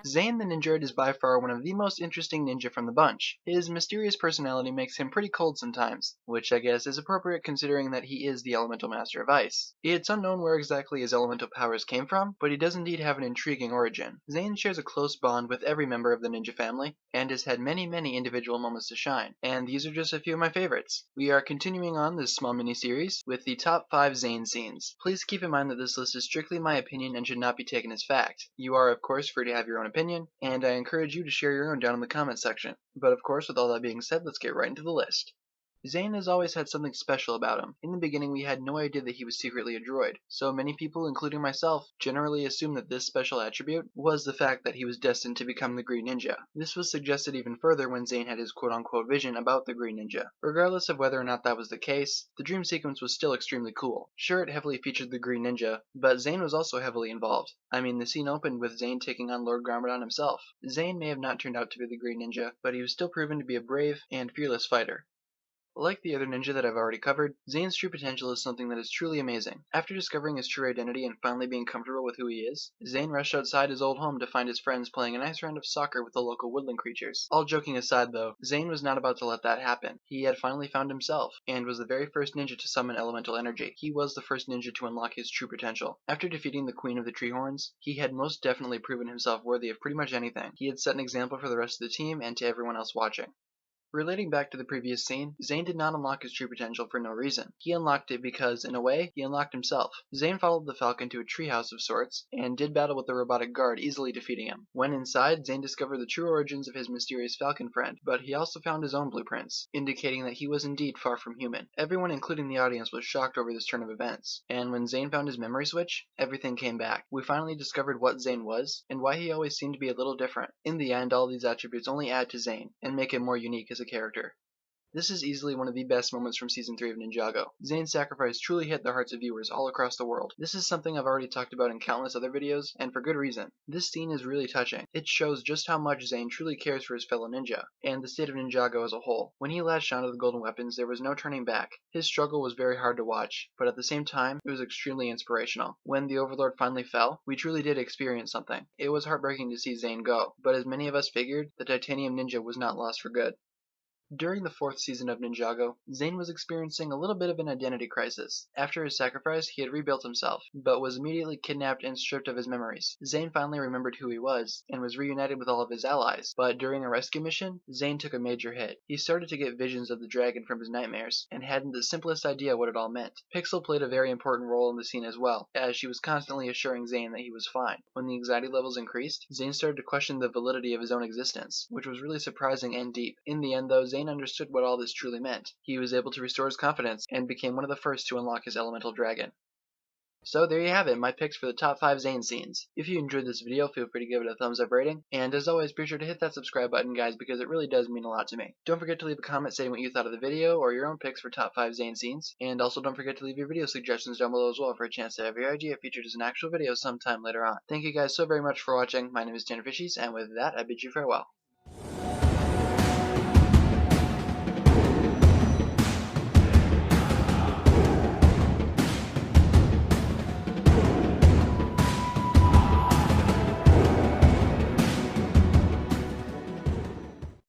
ZANE the Ninja is by far one of the most interesting ninja from the bunch. His mysterious personality makes him pretty cold sometimes, which I guess is appropriate considering that he is the elemental master of ice. It's unknown where exactly his elemental powers came from, but he does indeed have an intriguing origin. ZANE shares a close bond with every member of the ninja family, and has had many individual moments to shine, and these are just a few of my favorites. We are continuing on this small mini-series with the top 5 ZANE scenes. Please keep in mind that this list is strictly my opinion and should not be taken as fact. You are of course free to have your own opinion, and I encourage you to share your own down in the comments section. But of course, with all that being said, let's get right into the list. ZANE has always had something special about him. In the beginning, we had no idea that he was secretly a droid, so many people, including myself, generally assumed that this special attribute was the fact that he was destined to become the Green Ninja. This was suggested even further when ZANE had his quote-unquote vision about the Green Ninja. Regardless of whether or not that was the case, the dream sequence was still extremely cool. Sure, it heavily featured the Green Ninja, but ZANE was also heavily involved. I mean, the scene opened with ZANE taking on Lord Garmadon himself. ZANE may have not turned out to be the Green Ninja, but he was still proven to be a brave and fearless fighter. Like the other ninja that I've already covered, ZANE's true potential is something that is truly amazing. After discovering his true identity and finally being comfortable with who he is, ZANE rushed outside his old home to find his friends playing a nice round of soccer with the local woodland creatures. All joking aside though, ZANE was not about to let that happen. He had finally found himself, and was the very first ninja to summon elemental energy. He was the first ninja to unlock his true potential. After defeating the Queen of the Treehorns, he had most definitely proven himself worthy of pretty much anything. He had set an example for the rest of the team and to everyone else watching. Relating back to the previous scene, ZANE did not unlock his true potential for no reason. He unlocked it because, in a way, he unlocked himself. ZANE followed the Falcon to a treehouse of sorts, and did battle with the robotic guard, easily defeating him. When inside, ZANE discovered the true origins of his mysterious Falcon friend, but he also found his own blueprints, indicating that he was indeed far from human. Everyone, including the audience, was shocked over this turn of events, and when ZANE found his memory switch, everything came back. We finally discovered what ZANE was, and why he always seemed to be a little different. In the end, all these attributes only add to ZANE, and make him more unique as a character. This is easily one of the best moments from Season 3 of Ninjago. ZANE's sacrifice truly hit the hearts of viewers all across the world. This is something I've already talked about in countless other videos, and for good reason. This scene is really touching. It shows just how much ZANE truly cares for his fellow ninja, and the state of Ninjago as a whole. When he latched onto the golden weapons, there was no turning back. His struggle was very hard to watch, but at the same time, it was extremely inspirational. When the Overlord finally fell, we truly did experience something. It was heartbreaking to see ZANE go, but as many of us figured, the Titanium Ninja was not lost for good. During the 4th season of Ninjago, ZANE was experiencing a little bit of an identity crisis. After his sacrifice, he had rebuilt himself, but was immediately kidnapped and stripped of his memories. ZANE finally remembered who he was, and was reunited with all of his allies, but during a rescue mission, ZANE took a major hit. He started to get visions of the dragon from his nightmares, and hadn't the simplest idea what it all meant. Pixel played a very important role in the scene as well, as she was constantly assuring ZANE that he was fine. When the anxiety levels increased, ZANE started to question the validity of his own existence, which was really surprising and deep. In the end though, ZANE understood what all this truly meant. He was able to restore his confidence, and became one of the first to unlock his elemental dragon. So there you have it, my picks for the top 5 ZANE scenes. If you enjoyed this video, feel free to give it a thumbs up rating, and as always, be sure to hit that subscribe button guys, because it really does mean a lot to me. Don't forget to leave a comment saying what you thought of the video, or your own picks for top 5 ZANE scenes, and also don't forget to leave your video suggestions down below as well for a chance to have your idea featured as an actual video sometime later on. Thank you guys so very much for watching. My name is TannerFishies, and with that, I bid you farewell.